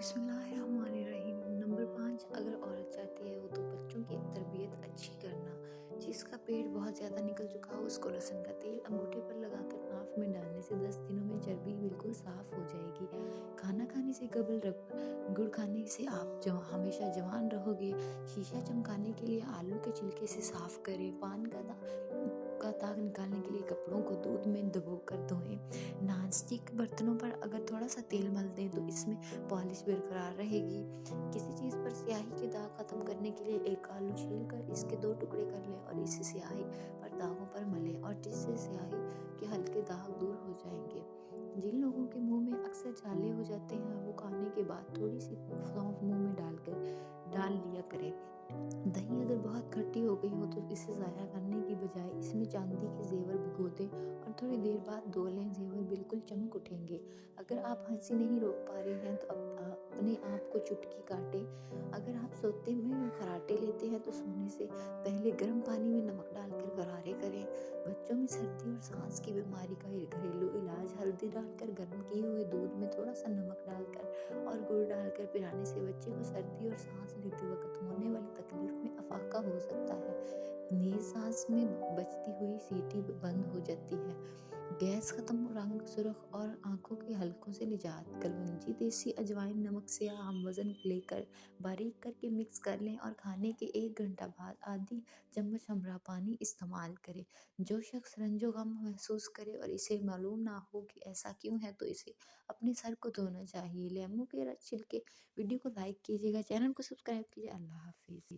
بسم اللہ الرحمن الرحیم۔ نمبر 5، اگر عورت چاہتی ہے وہ تو بچوں کی تربیت اچھی کرنا۔ جس کا پیٹ بہت زیادہ نکل چکا ہو اس کو لہسن کا تیل انگوٹھے پر لگا کر ناف میں ڈالنے سے 10 دنوں میں چربی بالکل صاف ہو جائے گی۔ کھانا کھانے سے قبل گڑ کھانے سے آپ ہمیشہ جوان رہو گے۔ شیشہ چمکانے کے لیے آلو کے چھلکے سے صاف کریں۔ پان کا داغ نکالنے کے لیے کپڑوں کو دودھ میں ڈبو کر دھوئیں۔ نان اسٹک برتنوں پر اگر تھوڑا سا تیل مل دیں تو اس میں پالش برقرار رہے گی۔ کسی چیز پر سیاہی کے داغ ختم کرنے کے لیے ایک آلو چھیل کر اس کے 2 ٹکڑے کر لیں اور اسے سیاہی پر داغوں پر ملیں اور جس سے سیاہی کے ہلکے داغ دور ہو جائیں گے۔ جن لوگوں کے منہ میں اکثر چھالے ہو جاتے ہیں وہ کھانے کے بعد تھوڑی سی سونف منہ میں ڈال لیا کریں۔ دہی اگر بہت کھٹی ہو گئی ہو تو اسے ضائع کرنے کی بجائے اس میں چاندی کے زیور بھگو دیں اور تھوڑی دیر بعد دھو لیں، زیور بالکل چمک اٹھیں گے۔ اگر آپ ہنسی نہیں روک پا رہے ہیں تو اپنے آپ کو چٹکی کاٹیں۔ اگر آپ سوتے میں خراٹے لیتے ہیں تو سونے سے پہلے گرم پانی میں نمک ڈال کر غرارے کریں۔ بچوں میں سردی اور سانس کی بیماری کا گھریلو علاج ہلدی ڈال کر گرم کیے ہوئے دودھ میں تھوڑا سا نمک ڈال کر اور گڑ ڈال کر پلانے سے بچے کو سردی اور سانس لیتے وقت ہونے والی تکلیف میں افاقہ ہو سکتا ہے۔ نیز سانس میں بچتی ہوئی سیٹی بند ہو جاتی ہے۔ گیس ختم، رنگ سرخ اور آنکھوں کے حلقوں سے نجات۔ کلونجی، دیسی اجوائن، نمک سیاہ ہم وزن لے کر باریک کر کے مکس کر لیں اور کھانے کے 1 گھنٹہ بعد آدھی چمچ ہمراہ پانی استعمال کریں۔ جو شخص رنج و غم محسوس کرے اور اسے معلوم نہ ہو کہ ایسا کیوں ہے تو اسے اپنے سر کو دھونا چاہیے۔ لیموں کے چھلکے۔ ویڈیو کو لائک کیجیے گا، چینل کو سبسکرائب کیجیے۔ اللہ حافظ۔